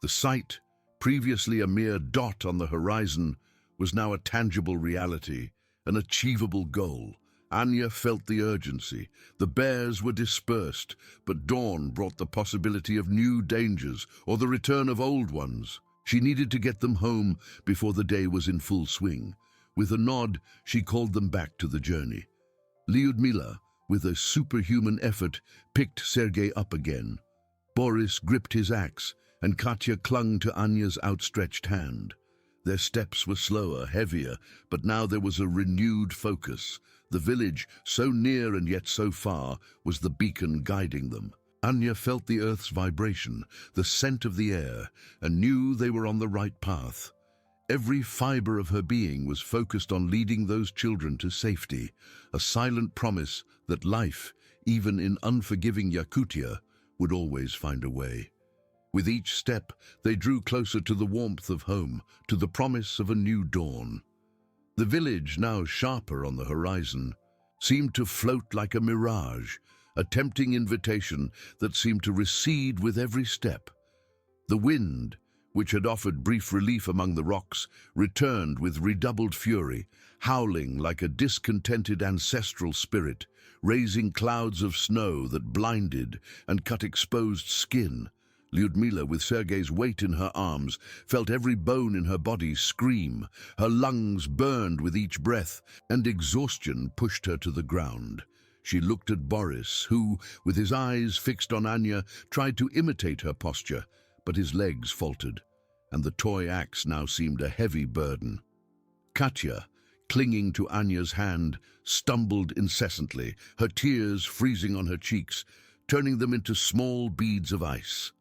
The sight, previously a mere dot on the horizon, was now a tangible reality, an achievable goal. Anya felt the urgency. The bears were dispersed, but dawn brought the possibility of new dangers or the return of old ones. She needed to get them home before the day was in full swing. With a nod, she called them back to the journey. Lyudmila, with a superhuman effort, picked Sergei up again. Boris gripped his axe, and Katya clung to Anya's outstretched hand. Their steps were slower, heavier, but now there was a renewed focus. The village, so near and yet so far, was the beacon guiding them. Anya felt the earth's vibration, the scent of the air, and knew they were on the right path. Every fiber of her being was focused on leading those children to safety, a silent promise that life, even in unforgiving Yakutia, would always find a way. With each step, they drew closer to the warmth of home, to the promise of a new dawn. The village, now sharper on the horizon, seemed to float like a mirage, a tempting invitation that seemed to recede with every step. The wind, which had offered brief relief among the rocks, returned with redoubled fury, howling like a discontented ancestral spirit, raising clouds of snow that blinded and cut exposed skin. Lyudmila, with Sergei's weight in her arms, felt every bone in her body scream. Her lungs burned with each breath, and exhaustion pushed her to the ground. She looked at Boris, who, with his eyes fixed on Anya, tried to imitate her posture, but his legs faltered, and the toy axe now seemed a heavy burden. Katya, clinging to Anya's hand, stumbled incessantly, her tears freezing on her cheeks, turning them into small beads of ice.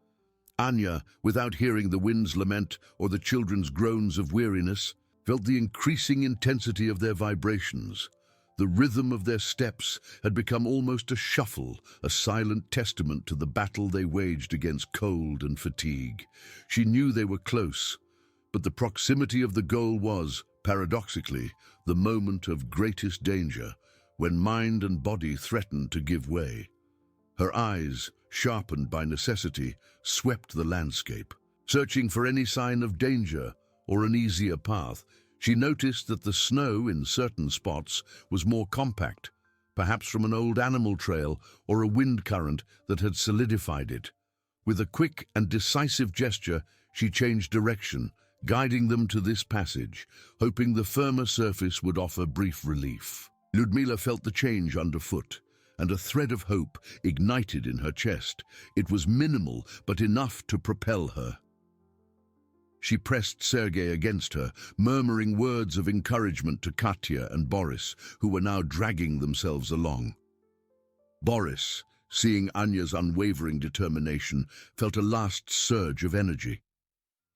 Anya, without hearing the wind's lament or the children's groans of weariness, felt the increasing intensity of their vibrations. The rhythm of their steps had become almost a shuffle, a silent testament to the battle they waged against cold and fatigue. She knew they were close, but the proximity of the goal was, paradoxically, the moment of greatest danger, when mind and body threatened to give way. Her eyes, sharpened by necessity, swept the landscape. Searching for any sign of danger or an easier path, she noticed that the snow in certain spots was more compact, perhaps from an old animal trail or a wind current that had solidified it. With a quick and decisive gesture, she changed direction, guiding them to this passage, hoping the firmer surface would offer brief relief. Lyudmila felt the change underfoot, and a thread of hope ignited in her chest. It was minimal, but enough to propel her. She pressed Sergei against her, murmuring words of encouragement to Katya and Boris, who were now dragging themselves along. Boris, seeing Anya's unwavering determination, felt a last surge of energy.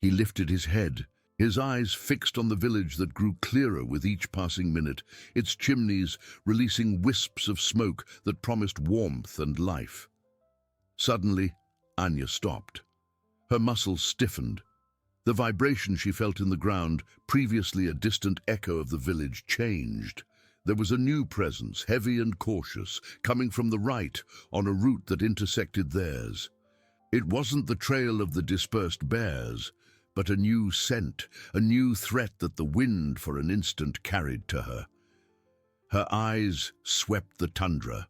He lifted his head, his eyes fixed on the village that grew clearer with each passing minute, its chimneys releasing wisps of smoke that promised warmth and life. Suddenly, Anya stopped. Her muscles stiffened. The vibration she felt in the ground, previously a distant echo of the village, changed. There was a new presence, heavy and cautious, coming from the right on a route that intersected theirs. It wasn't the trail of the dispersed bears, but a new scent, a new threat that the wind for an instant carried to her. Her eyes swept the tundra.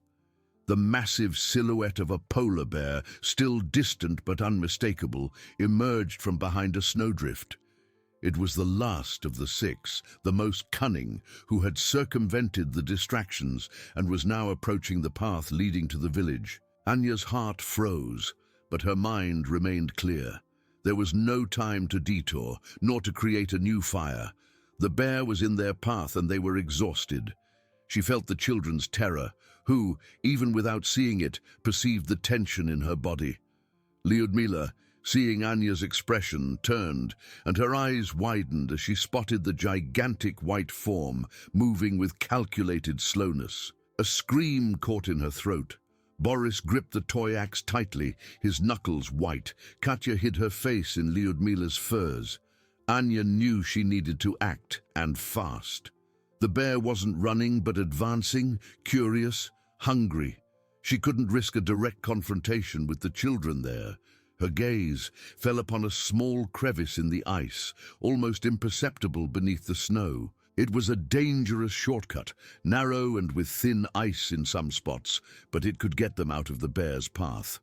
The massive silhouette of a polar bear, still distant but unmistakable, emerged from behind a snowdrift. It was the last of the six, the most cunning, who had circumvented the distractions and was now approaching the path leading to the village. Anya's heart froze, but her mind remained clear. There was no time to detour, nor to create a new fire. The bear was in their path and they were exhausted. She felt the children's terror, who, even without seeing it, perceived the tension in her body. Lyudmila, seeing Anya's expression, turned, and her eyes widened as she spotted the gigantic white form moving with calculated slowness. A scream caught in her throat. Boris gripped the toy axe tightly, his knuckles white. Katya hid her face in Lyudmila's furs. Anya knew she needed to act, and fast. The bear wasn't running but advancing, curious, hungry. She couldn't risk a direct confrontation with the children there. Her gaze fell upon a small crevice in the ice, almost imperceptible beneath the snow. It was a dangerous shortcut, narrow and with thin ice in some spots, but it could get them out of the bear's path.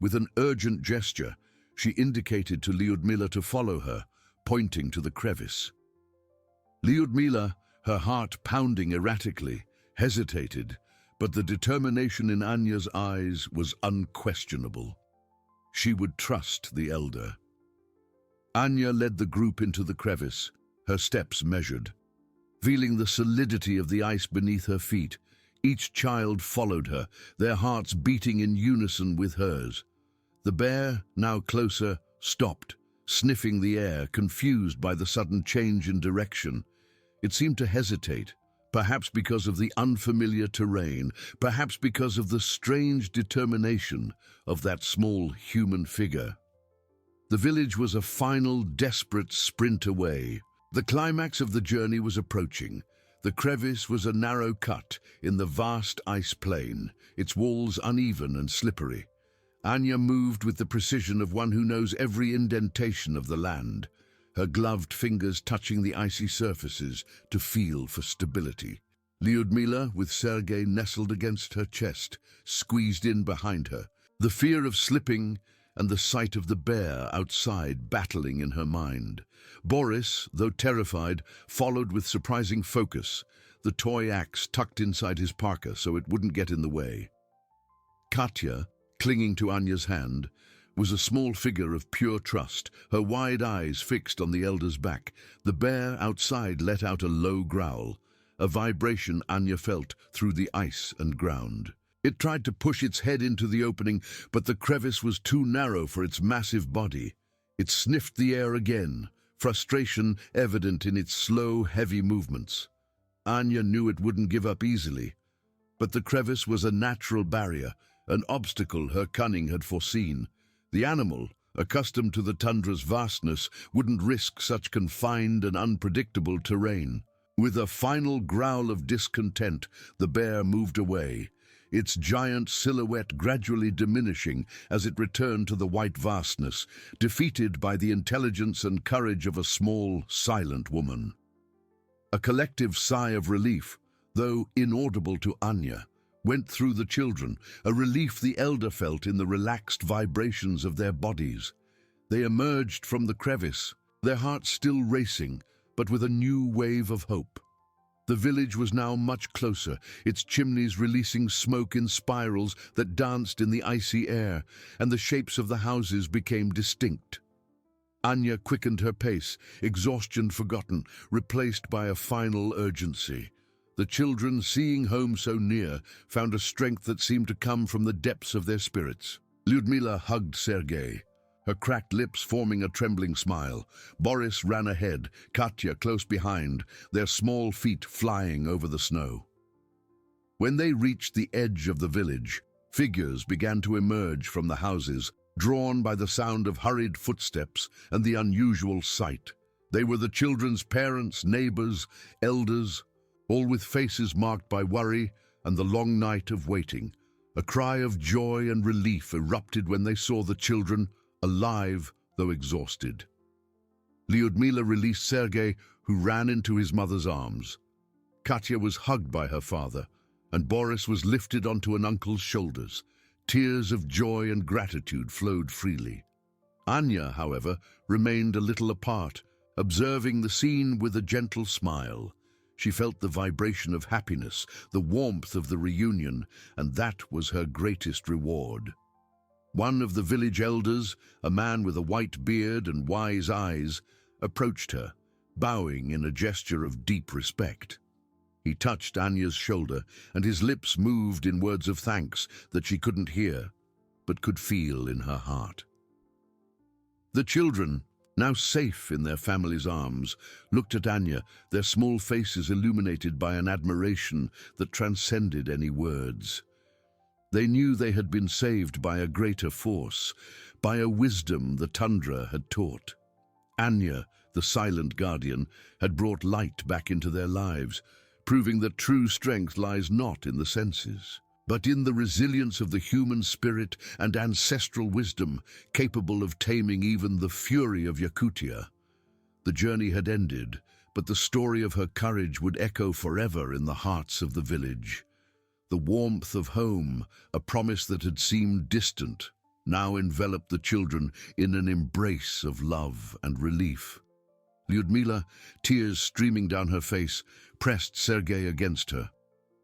With an urgent gesture, she indicated to Lyudmila to follow her, pointing to the crevice. Lyudmila, her heart pounding erratically, hesitated, but the determination in Anya's eyes was unquestionable. She would trust the elder. Anya led the group into the crevice, her steps measured. Feeling the solidity of the ice beneath her feet, each child followed her, their hearts beating in unison with hers. The bear, now closer, stopped, sniffing the air, confused by the sudden change in direction. It seemed to hesitate, perhaps because of the unfamiliar terrain, perhaps because of the strange determination of that small human figure. The village was a final, desperate sprint away. The climax of the journey was approaching. The crevice was a narrow cut in the vast ice plain, its walls uneven and slippery. Anya moved with the precision of one who knows every indentation of the land, her gloved fingers touching the icy surfaces to feel for stability. Lyudmila, with Sergei nestled against her chest, squeezed in behind her, the fear of slipping and the sight of the bear outside battling in her mind. Boris, though terrified, followed with surprising focus, the toy axe tucked inside his parka so it wouldn't get in the way. Katya, clinging to Anya's hand, was a small figure of pure trust, her wide eyes fixed on the elder's back. The bear outside let out a low growl, a vibration Anya felt through the ice and ground. It tried to push its head into the opening, but the crevice was too narrow for its massive body. It sniffed the air again, frustration evident in its slow, heavy movements. Anya knew it wouldn't give up easily, but the crevice was a natural barrier, an obstacle her cunning had foreseen. The animal, accustomed to the tundra's vastness, wouldn't risk such confined and unpredictable terrain. With a final growl of discontent, the bear moved away, its giant silhouette gradually diminishing as it returned to the white vastness, defeated by the intelligence and courage of a small, silent woman. A collective sigh of relief, though inaudible to Anya, went through the children, a relief the elder felt in the relaxed vibrations of their bodies. They emerged from the crevice, their hearts still racing, but with a new wave of hope. The village was now much closer, its chimneys releasing smoke in spirals that danced in the icy air, and the shapes of the houses became distinct. Anya quickened her pace, exhaustion forgotten, replaced by a final urgency. The children, seeing home so near, found a strength that seemed to come from the depths of their spirits. Lyudmila hugged Sergei, her cracked lips forming a trembling smile. Boris ran ahead, Katya close behind, their small feet flying over the snow. When they reached the edge of the village, figures began to emerge from the houses, drawn by the sound of hurried footsteps and the unusual sight. They were the children's parents, neighbors, elders, all with faces marked by worry and the long night of waiting. A cry of joy and relief erupted when they saw the children, alive though exhausted. Lyudmila released Sergei, who ran into his mother's arms. Katya was hugged by her father, and Boris was lifted onto an uncle's shoulders. Tears of joy and gratitude flowed freely. Anya, however, remained a little apart, observing the scene with a gentle smile. She felt the vibration of happiness, the warmth of the reunion, and that was her greatest reward. One of the village elders, a man with a white beard and wise eyes, approached her, bowing in a gesture of deep respect. He touched Anya's shoulder, and his lips moved in words of thanks that she couldn't hear, but could feel in her heart. The children, now safe in their family's arms, looked at Anya, their small faces illuminated by an admiration that transcended any words. They knew they had been saved by a greater force, by a wisdom the tundra had taught. Anya, the silent guardian, had brought light back into their lives, proving that true strength lies not in the senses, but in the resilience of the human spirit and ancestral wisdom, capable of taming even the fury of Yakutia. The journey had ended, but the story of her courage would echo forever in the hearts of the village. The warmth of home, a promise that had seemed distant, now enveloped the children in an embrace of love and relief. Lyudmila, tears streaming down her face, pressed Sergei against her,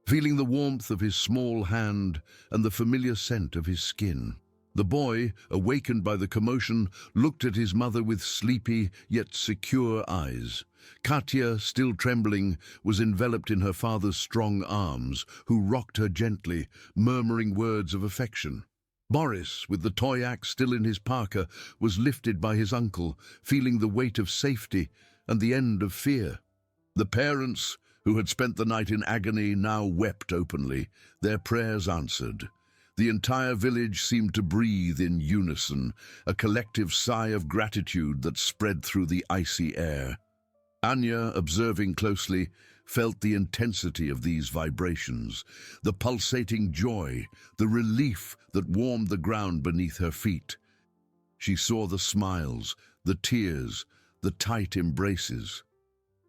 feeling the warmth of his small hand and the familiar scent of his skin. The boy, awakened by the commotion, looked at his mother with sleepy yet secure eyes. Katya, still trembling, was enveloped in her father's strong arms, who rocked her gently, murmuring words of affection. Boris, with the toy axe still in his parka, was lifted by his uncle, feeling the weight of safety and the end of fear. The parents, who had spent the night in agony, now wept openly, their prayers answered. The entire village seemed to breathe in unison, a collective sigh of gratitude that spread through the icy air. Anya, observing closely, felt the intensity of these vibrations, the pulsating joy, the relief that warmed the ground beneath her feet. She saw the smiles, the tears, the tight embraces.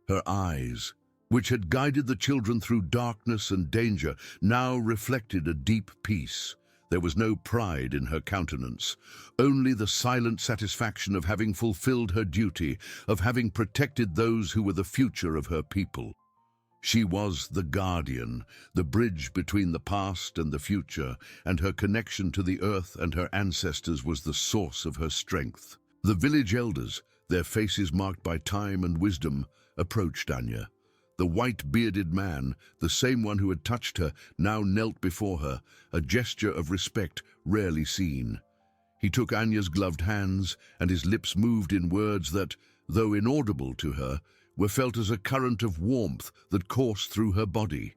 Her eyes, which had guided the children through darkness and danger, now reflected a deep peace. There was no pride in her countenance, only the silent satisfaction of having fulfilled her duty, of having protected those who were the future of her people. She was the guardian, the bridge between the past and the future, and her connection to the earth and her ancestors was the source of her strength. The village elders, their faces marked by time and wisdom, approached Anya. The white-bearded man, the same one who had touched her, now knelt before her, a gesture of respect rarely seen. He took Anya's gloved hands, and his lips moved in words that, though inaudible to her, were felt as a current of warmth that coursed through her body.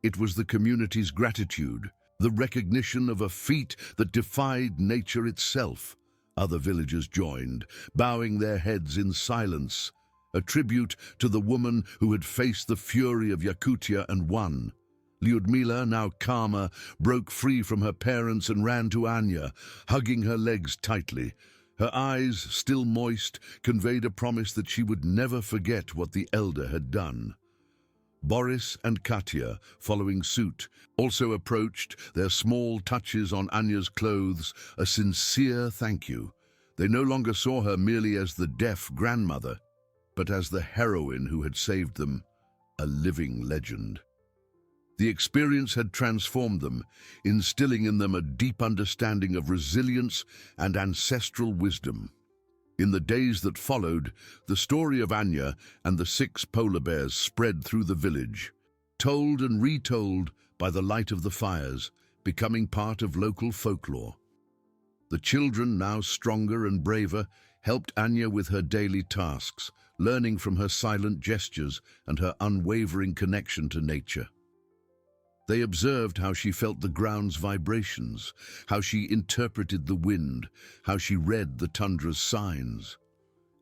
It was the community's gratitude, the recognition of a feat that defied nature itself. Other villagers joined, bowing their heads in silence, a tribute to the woman who had faced the fury of Yakutia and won. Lyudmila, now calmer, broke free from her parents and ran to Anya, hugging her legs tightly. Her eyes, still moist, conveyed a promise that she would never forget what the elder had done. Boris and Katya, following suit, also approached, their small touches on Anya's clothes a sincere thank you. They no longer saw her merely as the deaf grandmother, but as the heroine who had saved them, a living legend. The experience had transformed them, instilling in them a deep understanding of resilience and ancestral wisdom. In the days that followed, the story of Anya and the 6 polar bears spread through the village, told and retold by the light of the fires, becoming part of local folklore. The children, now stronger and braver, helped Anya with her daily tasks, learning from her silent gestures and her unwavering connection to nature. They observed how she felt the ground's vibrations, how she interpreted the wind, how she read the tundra's signs.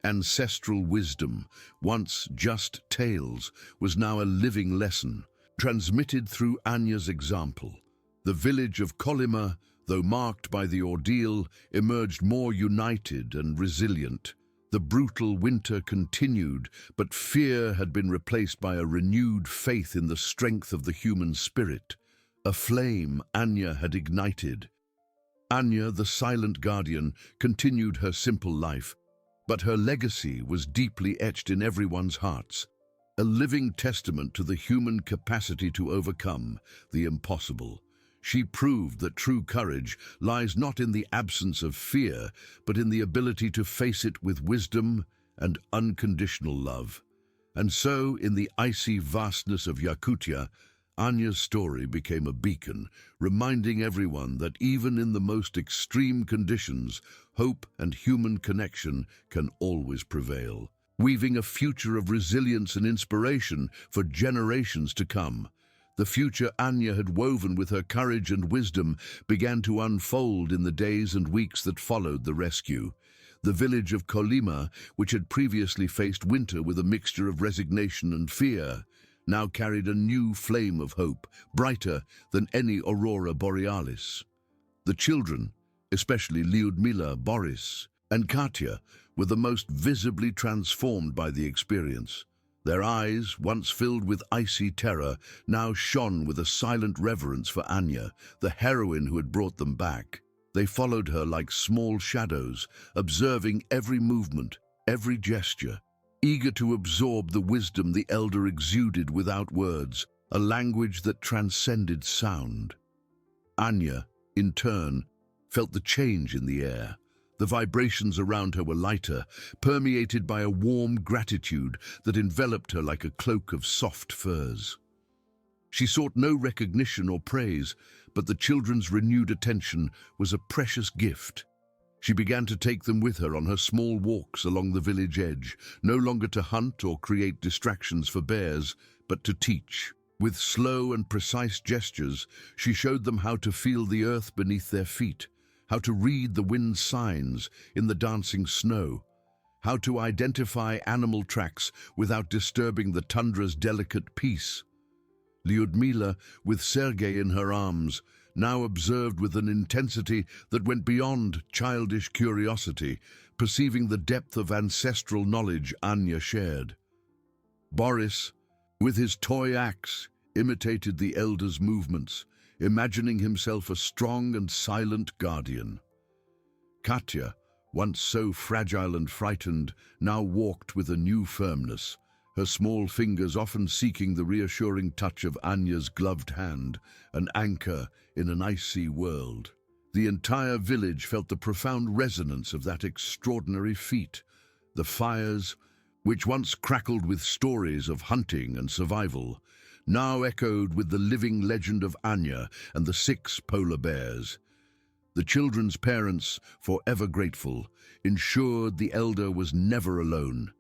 Ancestral wisdom, once just tales, was now a living lesson, transmitted through Anya's example. The village of Kolyma, though marked by the ordeal, emerged more united and resilient. The brutal winter continued, but fear had been replaced by a renewed faith in the strength of the human spirit. A flame Anya had ignited. Anya, the silent guardian, continued her simple life, but her legacy was deeply etched in everyone's hearts, a living testament to the human capacity to overcome the impossible. She proved that true courage lies not in the absence of fear, but in the ability to face it with wisdom and unconditional love. And so, in the icy vastness of Yakutia, Anya's story became a beacon, reminding everyone that even in the most extreme conditions, hope and human connection can always prevail, weaving a future of resilience and inspiration for generations to come. The future Anya had woven with her courage and wisdom began to unfold in the days and weeks that followed the rescue. The village of Kolyma, which had previously faced winter with a mixture of resignation and fear, now carried a new flame of hope, brighter than any aurora borealis. The children, especially Lyudmila, Boris, and Katya, were the most visibly transformed by the experience. Their eyes, once filled with icy terror, now shone with a silent reverence for Anya, the heroine who had brought them back. They followed her like small shadows, observing every movement, every gesture, eager to absorb the wisdom the elder exuded without words, a language that transcended sound. Anya, in turn, felt the change in the air. The vibrations around her were lighter, permeated by a warm gratitude that enveloped her like a cloak of soft furs. She sought no recognition or praise, but the children's renewed attention was a precious gift. She began to take them with her on her small walks along the village edge, no longer to hunt or create distractions for bears, but to teach. With slow and precise gestures, she showed them how to feel the earth beneath their feet, how to read the wind's signs in the dancing snow, how to identify animal tracks without disturbing the tundra's delicate peace. Lyudmila, with Sergei in her arms, now observed with an intensity that went beyond childish curiosity, perceiving the depth of ancestral knowledge Anya shared. Boris, with his toy axe, imitated the elder's movements, imagining himself a strong and silent guardian. Katya, once so fragile and frightened, now walked with a new firmness, her small fingers often seeking the reassuring touch of Anya's gloved hand, an anchor in an icy world. The entire village felt the profound resonance of that extraordinary feat. The fires, which once crackled with stories of hunting and survival, now echoed with the living legend of Anya and the 6 polar bears. The children's parents, forever grateful, ensured the elder was never alone,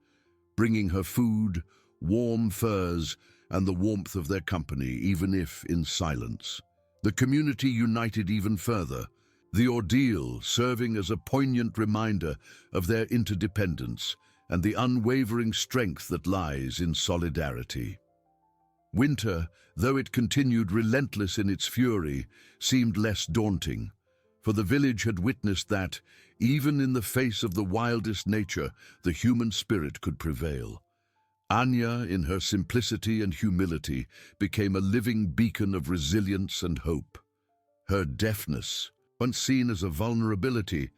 bringing her food, warm furs, and the warmth of their company, even if in silence. The community united even further, the ordeal serving as a poignant reminder of their interdependence and the unwavering strength that lies in solidarity. Winter, though it continued relentless in its fury, seemed less daunting, for the village had witnessed that, even in the face of the wildest nature, the human spirit could prevail. Anya, in her simplicity and humility, became a living beacon of resilience and hope. Her deafness, once seen as a vulnerability,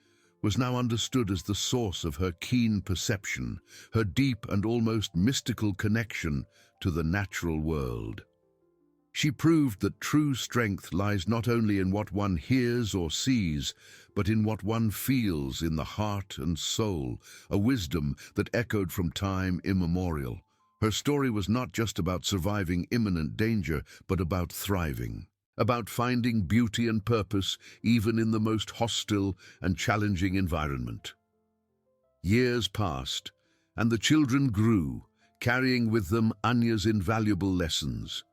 was now understood as the source of her keen perception, her deep and almost mystical connection to the natural world. She proved that true strength lies not only in what one hears or sees, but in what one feels in the heart and soul, a wisdom that echoed from time immemorial. Her story was not just about surviving imminent danger, but about thriving. about finding beauty and purpose even in the most hostile and challenging environment. Years passed, and the children grew, carrying with them Anya's invaluable lessons.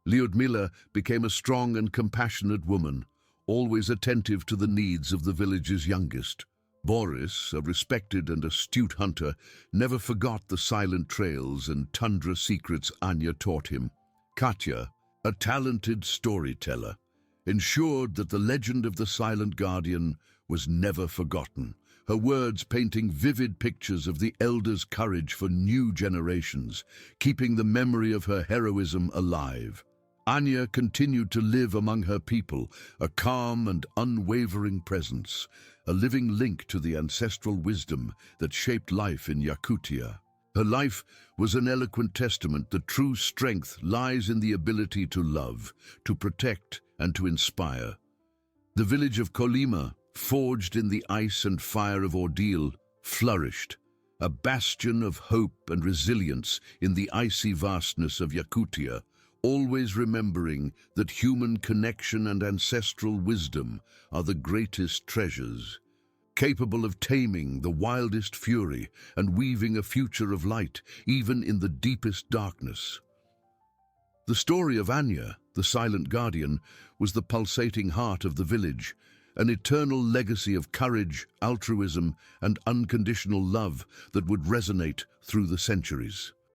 Lyudmila became a strong and compassionate woman, always attentive to the needs of the village's youngest. Boris, a respected and astute hunter, never forgot the silent trails and tundra secrets Anya taught him. Katya, a talented storyteller, ensured that the legend of the Silent Guardian was never forgotten, her words painting vivid pictures of the elders' courage for new generations, keeping the memory of her heroism alive. Anya continued to live among her people, a calm and unwavering presence, a living link to the ancestral wisdom that shaped life in Yakutia. Her life was an eloquent testament that true strength lies in the ability to love, to protect, and to inspire. The village of Kolyma, forged in the ice and fire of ordeal, flourished, a bastion of hope and resilience in the icy vastness of Yakutia, always remembering that human connection and ancestral wisdom are the greatest treasures, capable of taming the wildest fury and weaving a future of light even in the deepest darkness. The story of Anya, the Silent Guardian, was the pulsating heart of the village, an eternal legacy of courage, altruism, and unconditional love that would resonate through the centuries.